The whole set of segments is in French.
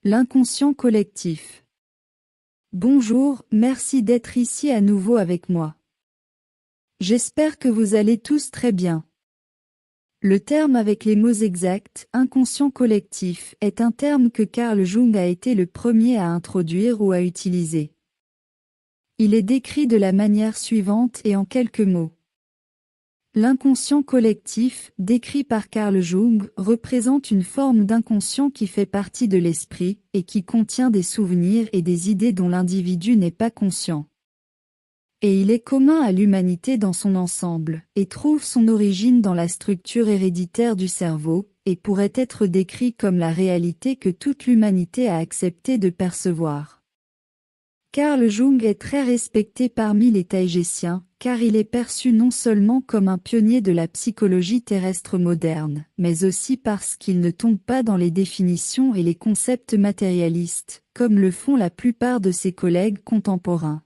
L'inconscient collectif. Bonjour, merci d'être ici à nouveau avec moi. J'espère que vous allez tous très bien. Le terme avec les mots exacts, inconscient collectif, est un terme que Carl Jung a été le premier à introduire ou à utiliser. Il est décrit de la manière suivante et en quelques mots. L'inconscient collectif, décrit par Carl Jung, représente une forme d'inconscient qui fait partie de l'esprit, et qui contient des souvenirs et des idées dont l'individu n'est pas conscient. Et il est commun à l'humanité dans son ensemble, et trouve son origine dans la structure héréditaire du cerveau, et pourrait être décrit comme la réalité que toute l'humanité a accepté de percevoir. Carl Jung est très respecté parmi les taïgésiens, car il est perçu non seulement comme un pionnier de la psychologie terrestre moderne, mais aussi parce qu'il ne tombe pas dans les définitions et les concepts matérialistes, comme le font la plupart de ses collègues contemporains.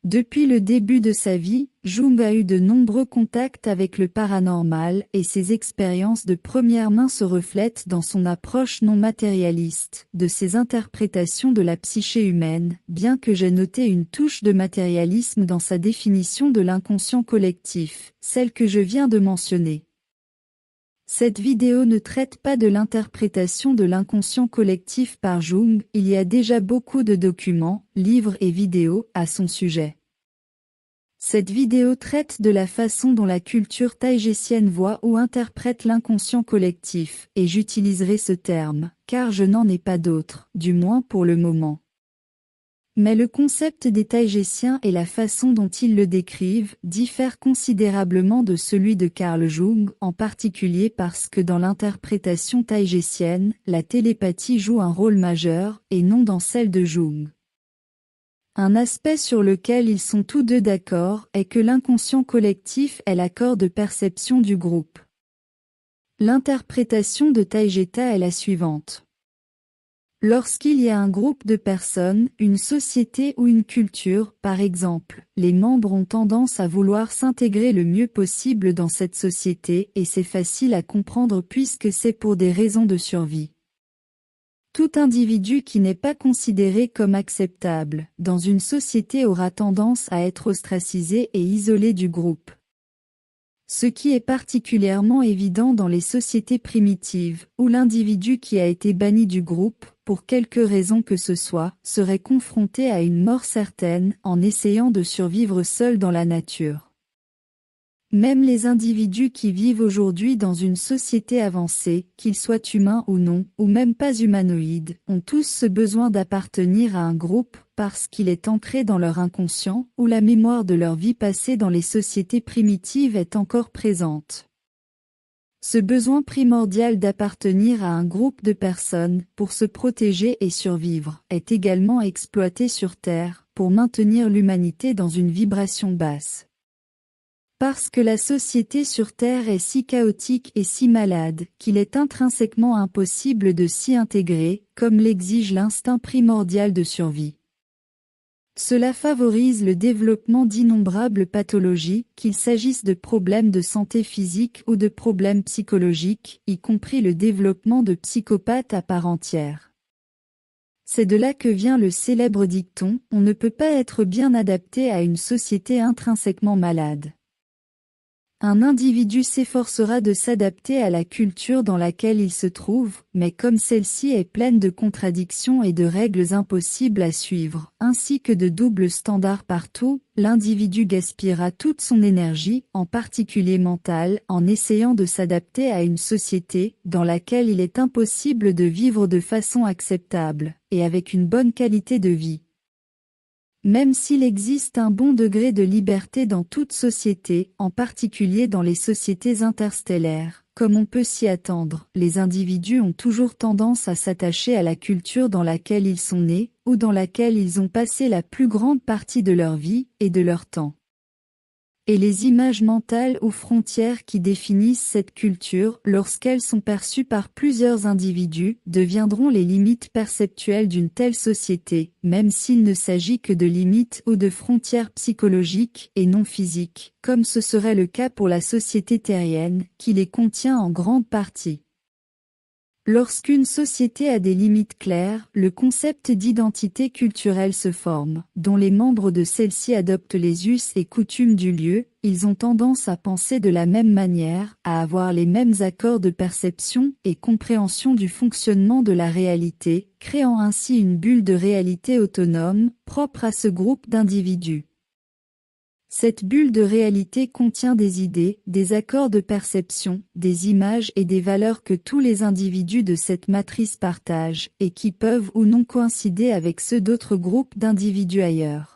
Depuis le début de sa vie, Jung a eu de nombreux contacts avec le paranormal et ses expériences de première main se reflètent dans son approche non matérialiste, de ses interprétations de la psyché humaine, bien que j'ai noté une touche de matérialisme dans sa définition de l'inconscient collectif, celle que je viens de mentionner. Cette vidéo ne traite pas de l'interprétation de l'inconscient collectif par Jung, il y a déjà beaucoup de documents, livres et vidéos à son sujet. Cette vidéo traite de la façon dont la culture taïgésienne voit ou interprète l'inconscient collectif, et j'utiliserai ce terme, car je n'en ai pas d'autre, du moins pour le moment. Mais le concept des taïgésiens et la façon dont ils le décrivent diffèrent considérablement de celui de Carl Jung, en particulier parce que dans l'interprétation taïgésienne, la télépathie joue un rôle majeur, et non dans celle de Jung. Un aspect sur lequel ils sont tous deux d'accord est que l'inconscient collectif est l'accord de perception du groupe. L'interprétation de Taïgeta est la suivante. Lorsqu'il y a un groupe de personnes, une société ou une culture, par exemple, les membres ont tendance à vouloir s'intégrer le mieux possible dans cette société et c'est facile à comprendre puisque c'est pour des raisons de survie. Tout individu qui n'est pas considéré comme acceptable dans une société aura tendance à être ostracisé et isolé du groupe. Ce qui est particulièrement évident dans les sociétés primitives, où l'individu qui a été banni du groupe, pour quelque raison que ce soit, serait confronté à une mort certaine en essayant de survivre seul dans la nature. Même les individus qui vivent aujourd'hui dans une société avancée, qu'ils soient humains ou non, ou même pas humanoïdes, ont tous ce besoin d'appartenir à un groupe, parce qu'il est ancré dans leur inconscient, où la mémoire de leur vie passée dans les sociétés primitives est encore présente. Ce besoin primordial d'appartenir à un groupe de personnes, pour se protéger et survivre, est également exploité sur Terre, pour maintenir l'humanité dans une vibration basse. Parce que la société sur Terre est si chaotique et si malade, qu'il est intrinsèquement impossible de s'y intégrer, comme l'exige l'instinct primordial de survie. Cela favorise le développement d'innombrables pathologies, qu'il s'agisse de problèmes de santé physique ou de problèmes psychologiques, y compris le développement de psychopathes à part entière. C'est de là que vient le célèbre dicton « On ne peut pas être bien adapté à une société intrinsèquement malade ». Un individu s'efforcera de s'adapter à la culture dans laquelle il se trouve, mais comme celle-ci est pleine de contradictions et de règles impossibles à suivre, ainsi que de doubles standards partout, l'individu gaspillera toute son énergie, en particulier mentale, en essayant de s'adapter à une société dans laquelle il est impossible de vivre de façon acceptable, et avec une bonne qualité de vie. Même s'il existe un bon degré de liberté dans toute société, en particulier dans les sociétés interstellaires, comme on peut s'y attendre, les individus ont toujours tendance à s'attacher à la culture dans laquelle ils sont nés, ou dans laquelle ils ont passé la plus grande partie de leur vie, et de leur temps. Et les images mentales ou frontières qui définissent cette culture, lorsqu'elles sont perçues par plusieurs individus, deviendront les limites perceptuelles d'une telle société, même s'il ne s'agit que de limites ou de frontières psychologiques et non physiques, comme ce serait le cas pour la société terrienne, qui les contient en grande partie. Lorsqu'une société a des limites claires, le concept d'identité culturelle se forme, dont les membres de celle-ci adoptent les us et coutumes du lieu, ils ont tendance à penser de la même manière, à avoir les mêmes accords de perception et compréhension du fonctionnement de la réalité, créant ainsi une bulle de réalité autonome, propre à ce groupe d'individus. Cette bulle de réalité contient des idées, des accords de perception, des images et des valeurs que tous les individus de cette matrice partagent, et qui peuvent ou non coïncider avec ceux d'autres groupes d'individus ailleurs.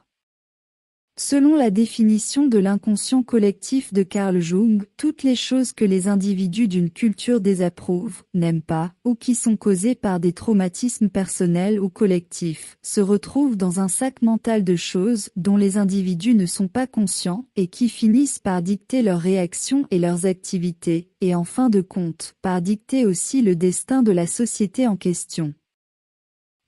Selon la définition de l'inconscient collectif de Carl Jung, toutes les choses que les individus d'une culture désapprouvent, n'aiment pas, ou qui sont causées par des traumatismes personnels ou collectifs, se retrouvent dans un sac mental de choses dont les individus ne sont pas conscients et qui finissent par dicter leurs réactions et leurs activités, et en fin de compte, par dicter aussi le destin de la société en question.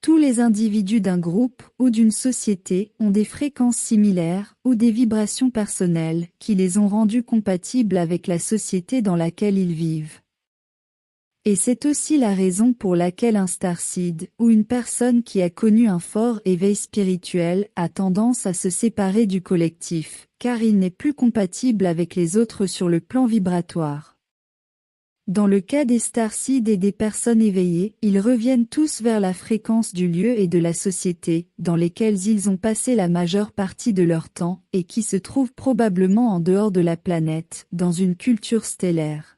Tous les individus d'un groupe ou d'une société ont des fréquences similaires ou des vibrations personnelles qui les ont rendus compatibles avec la société dans laquelle ils vivent. Et c'est aussi la raison pour laquelle un starseed ou une personne qui a connu un fort éveil spirituel a tendance à se séparer du collectif, car il n'est plus compatible avec les autres sur le plan vibratoire. Dans le cas des starseeds et des personnes éveillées, ils reviennent tous vers la fréquence du lieu et de la société, dans lesquels ils ont passé la majeure partie de leur temps, et qui se trouvent probablement en dehors de la planète, dans une culture stellaire.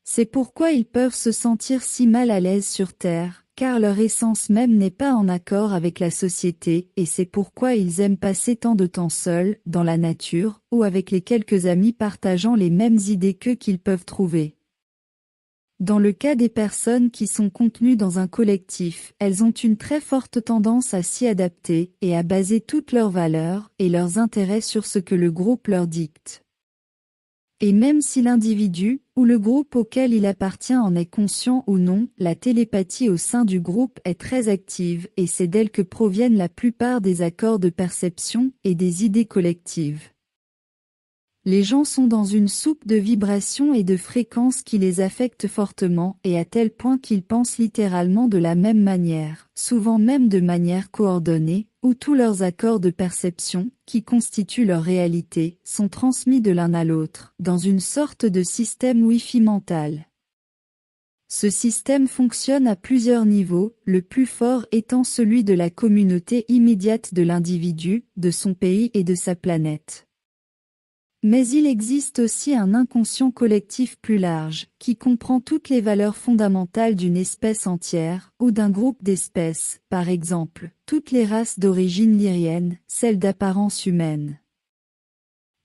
C'est pourquoi ils peuvent se sentir si mal à l'aise sur Terre, car leur essence même n'est pas en accord avec la société, et c'est pourquoi ils aiment passer tant de temps seuls, dans la nature, ou avec les quelques amis partageant les mêmes idées qu'eux qu'ils peuvent trouver. Dans le cas des personnes qui sont contenues dans un collectif, elles ont une très forte tendance à s'y adapter et à baser toutes leurs valeurs et leurs intérêts sur ce que le groupe leur dicte. Et même si l'individu, ou le groupe auquel il appartient en est conscient ou non, la télépathie au sein du groupe est très active et c'est d'elle que proviennent la plupart des accords de perception et des idées collectives. Les gens sont dans une soupe de vibrations et de fréquences qui les affectent fortement et à tel point qu'ils pensent littéralement de la même manière, souvent même de manière coordonnée, où tous leurs accords de perception, qui constituent leur réalité, sont transmis de l'un à l'autre, dans une sorte de système Wi-Fi mental. Ce système fonctionne à plusieurs niveaux, le plus fort étant celui de la communauté immédiate de l'individu, de son pays et de sa planète. Mais il existe aussi un inconscient collectif plus large, qui comprend toutes les valeurs fondamentales d'une espèce entière, ou d'un groupe d'espèces, par exemple, toutes les races d'origine lyrienne, celles d'apparence humaine.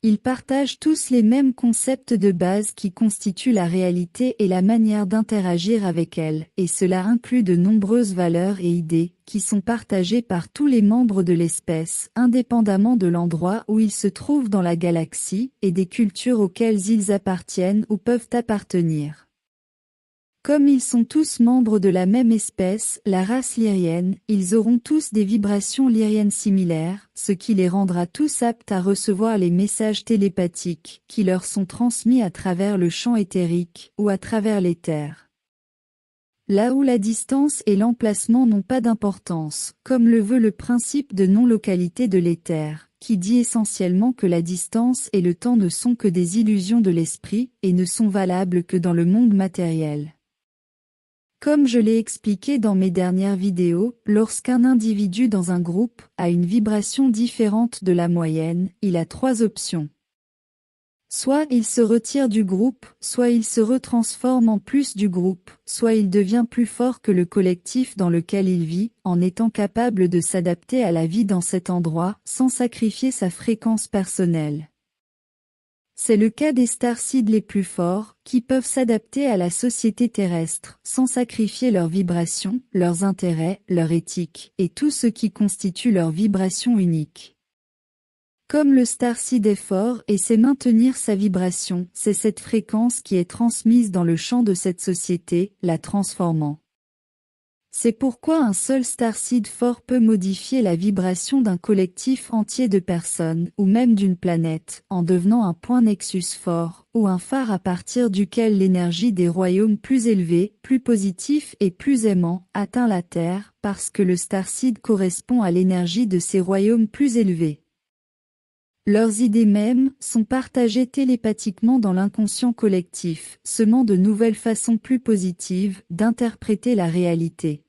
Ils partagent tous les mêmes concepts de base qui constituent la réalité et la manière d'interagir avec elle, et cela inclut de nombreuses valeurs et idées, qui sont partagées par tous les membres de l'espèce, indépendamment de l'endroit où ils se trouvent dans la galaxie, et des cultures auxquelles ils appartiennent ou peuvent appartenir. Comme ils sont tous membres de la même espèce, la race lyrienne, ils auront tous des vibrations lyriennes similaires, ce qui les rendra tous aptes à recevoir les messages télépathiques qui leur sont transmis à travers le champ éthérique ou à travers l'éther. Là où la distance et l'emplacement n'ont pas d'importance, comme le veut le principe de non-localité de l'éther, qui dit essentiellement que la distance et le temps ne sont que des illusions de l'esprit et ne sont valables que dans le monde matériel. Comme je l'ai expliqué dans mes dernières vidéos, lorsqu'un individu dans un groupe a une vibration différente de la moyenne, il a trois options. Soit il se retire du groupe, soit il se retransforme en plus du groupe, soit il devient plus fort que le collectif dans lequel il vit, en étant capable de s'adapter à la vie dans cet endroit, sans sacrifier sa fréquence personnelle. C'est le cas des starseeds les plus forts, qui peuvent s'adapter à la société terrestre, sans sacrifier leurs vibrations, leurs intérêts, leur éthique, et tout ce qui constitue leur vibration unique. Comme le starseed est fort et sait maintenir sa vibration, c'est cette fréquence qui est transmise dans le champ de cette société, la transformant. C'est pourquoi un seul starseed fort peut modifier la vibration d'un collectif entier de personnes ou même d'une planète, en devenant un point nexus fort, ou un phare à partir duquel l'énergie des royaumes plus élevés, plus positifs et plus aimants, atteint la Terre, parce que le starseed correspond à l'énergie de ces royaumes plus élevés. Leurs idées mêmes sont partagées télépathiquement dans l'inconscient collectif, semant de nouvelles façons plus positives d'interpréter la réalité.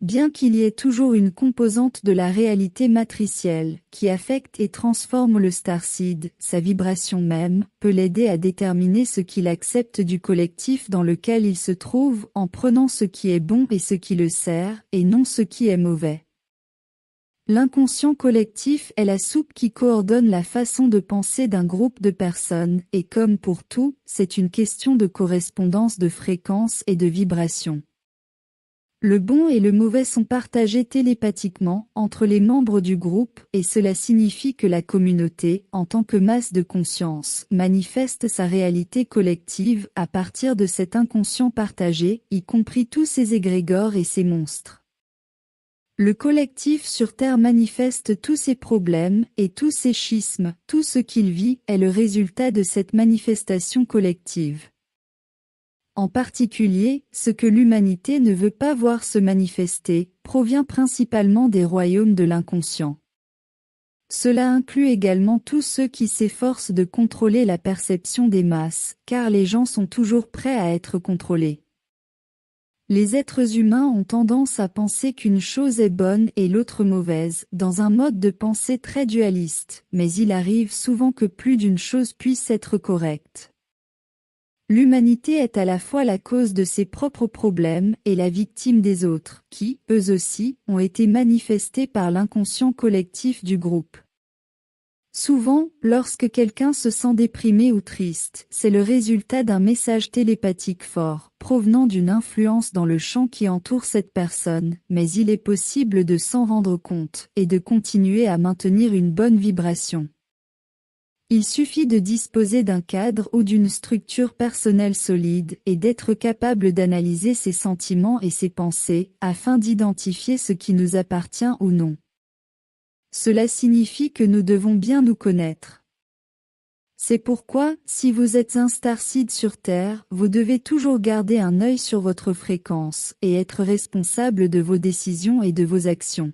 Bien qu'il y ait toujours une composante de la réalité matricielle, qui affecte et transforme le starseed, sa vibration même, peut l'aider à déterminer ce qu'il accepte du collectif dans lequel il se trouve en prenant ce qui est bon et ce qui le sert, et non ce qui est mauvais. L'inconscient collectif est la soupe qui coordonne la façon de penser d'un groupe de personnes, et comme pour tout, c'est une question de correspondance de fréquence et de vibration. Le bon et le mauvais sont partagés télépathiquement entre les membres du groupe et cela signifie que la communauté, en tant que masse de conscience, manifeste sa réalité collective à partir de cet inconscient partagé, y compris tous ses égrégores et ses monstres. Le collectif sur Terre manifeste tous ses problèmes et tous ses schismes, tout ce qu'il vit est le résultat de cette manifestation collective. En particulier, ce que l'humanité ne veut pas voir se manifester, provient principalement des royaumes de l'inconscient. Cela inclut également tous ceux qui s'efforcent de contrôler la perception des masses, car les gens sont toujours prêts à être contrôlés. Les êtres humains ont tendance à penser qu'une chose est bonne et l'autre mauvaise, dans un mode de pensée très dualiste, mais il arrive souvent que plus d'une chose puisse être correcte. L'humanité est à la fois la cause de ses propres problèmes et la victime des autres, qui, eux aussi, ont été manifestés par l'inconscient collectif du groupe. Souvent, lorsque quelqu'un se sent déprimé ou triste, c'est le résultat d'un message télépathique fort, provenant d'une influence dans le champ qui entoure cette personne, mais il est possible de s'en rendre compte, et de continuer à maintenir une bonne vibration. Il suffit de disposer d'un cadre ou d'une structure personnelle solide et d'être capable d'analyser ses sentiments et ses pensées, afin d'identifier ce qui nous appartient ou non. Cela signifie que nous devons bien nous connaître. C'est pourquoi, si vous êtes un starseed sur Terre, vous devez toujours garder un œil sur votre fréquence et être responsable de vos décisions et de vos actions.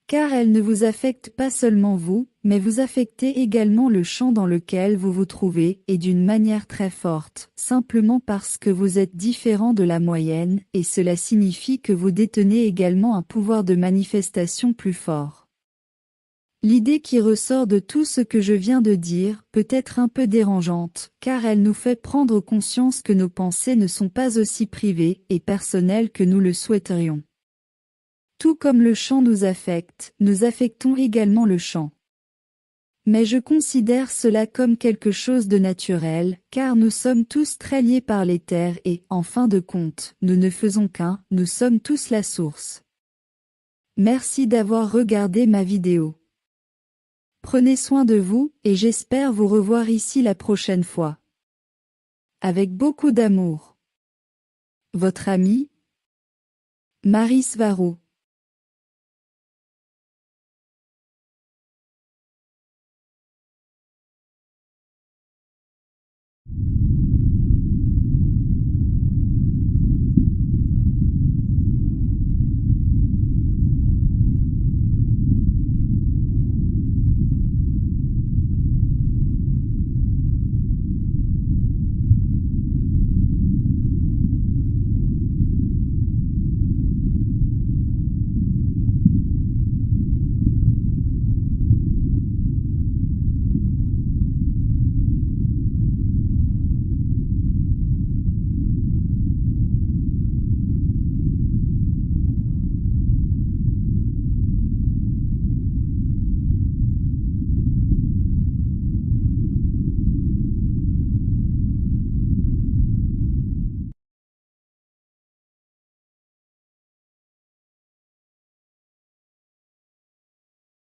Car elles ne vous affectent pas seulement vous, mais vous affectez également le champ dans lequel vous vous trouvez, et d'une manière très forte, simplement parce que vous êtes différent de la moyenne, et cela signifie que vous détenez également un pouvoir de manifestation plus fort. L'idée qui ressort de tout ce que je viens de dire peut être un peu dérangeante, car elle nous fait prendre conscience que nos pensées ne sont pas aussi privées et personnelles que nous le souhaiterions. Tout comme le champ nous affecte, nous affectons également le champ. Mais je considère cela comme quelque chose de naturel, car nous sommes tous très liés par l'éther et, en fin de compte, nous ne faisons qu'un, nous sommes tous la source. Merci d'avoir regardé ma vidéo. Prenez soin de vous, et j'espère vous revoir ici la prochaine fois. Avec beaucoup d'amour. Votre ami, Maris Varou.